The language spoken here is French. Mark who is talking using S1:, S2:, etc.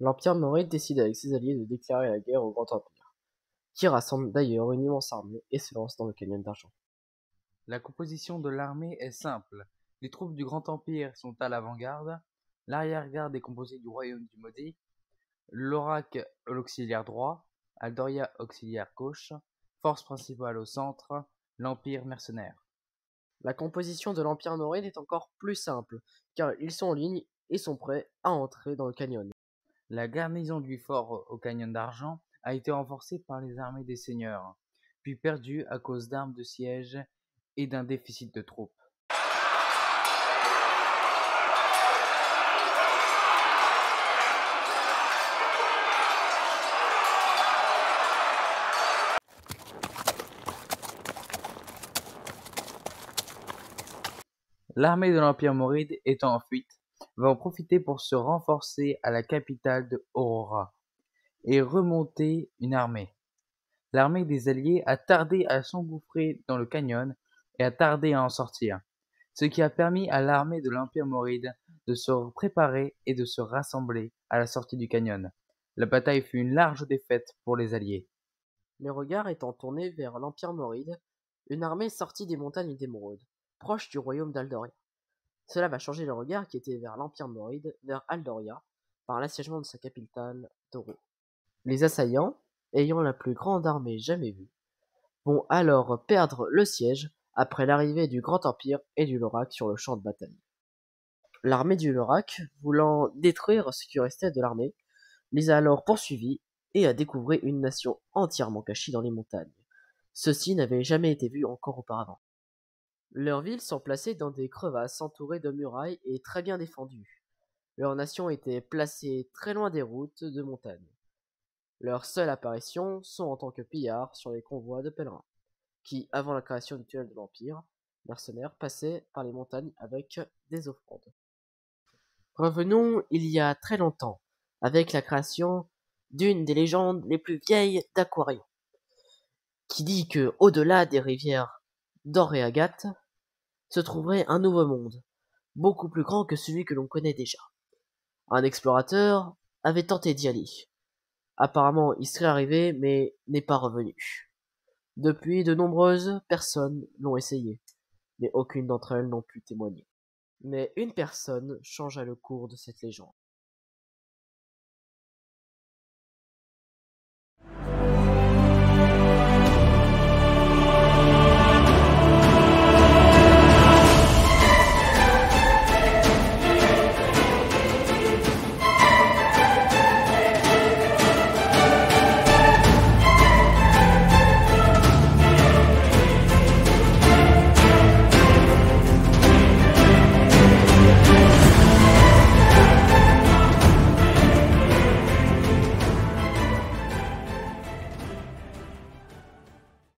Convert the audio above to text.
S1: L'Empire maurite décide avec ses alliés de déclarer la guerre au Grand Empire, qui rassemble d'ailleurs une immense armée et se lance dans le canyon d'argent.
S2: La composition de l'armée est simple. Les troupes du Grand Empire sont à l'avant-garde, l'arrière-garde est composée du Royaume du Maudit, l'Aurak l'auxiliaire droit, Aldoria auxiliaire gauche, force principale au centre, l'Empire mercenaire.
S1: La composition de l'Empire maurite est encore plus simple, car ils sont en ligne et sont prêts à entrer dans le canyon.
S2: La garnison du fort au Canyon d'Argent a été renforcée par les armées des seigneurs, puis perdue à cause d'armes de siège et d'un déficit de troupes. L'armée de l'Empire maurite étant en fuite, va en profiter pour se renforcer à la capitale de Aurora et remonter une armée. L'armée des Alliés a tardé à s'engouffrer dans le canyon et a tardé à en sortir, ce qui a permis à l'armée de l'Empire maurite de se préparer et de se rassembler à la sortie du canyon. La bataille fut une large défaite pour les Alliés.
S1: Les regards étant tournés vers l'Empire maurite, une armée sortit des montagnes d'Émeraude, proche du royaume d'Aldoria. Cela va changer le regard qui était vers l'Empire maurite vers Aldoria, par l'assiègement de sa capitale, Toro. Les assaillants, ayant la plus grande armée jamais vue, vont alors perdre le siège après l'arrivée du Grand Empire et du Lorac sur le champ de bataille. L'armée du Lorac, voulant détruire ce qui restait de l'armée, les a alors poursuivis et a découvert une nation entièrement cachée dans les montagnes. Ceux-ci n'avaient jamais été vus encore auparavant. Leurs villes sont placées dans des crevasses entourées de murailles et très bien défendues. Leur nation était placée très loin des routes de montagne. Leurs seules apparitions sont en tant que pillards sur les convois de pèlerins, qui, avant la création du tunnel de l'Empire, mercenaires passaient par les montagnes avec des offrandes. Revenons il y a très longtemps, avec la création d'une des légendes les plus vieilles d'Aquarion, qui dit que, au-delà des rivières d'Or et Agathe, se trouverait un nouveau monde, beaucoup plus grand que celui que l'on connaît déjà. Un explorateur avait tenté d'y aller. Apparemment, il serait arrivé, mais n'est pas revenu. Depuis, de nombreuses personnes l'ont essayé, mais aucune d'entre elles n'ont pu témoigner. Mais une personne changea le cours de cette légende.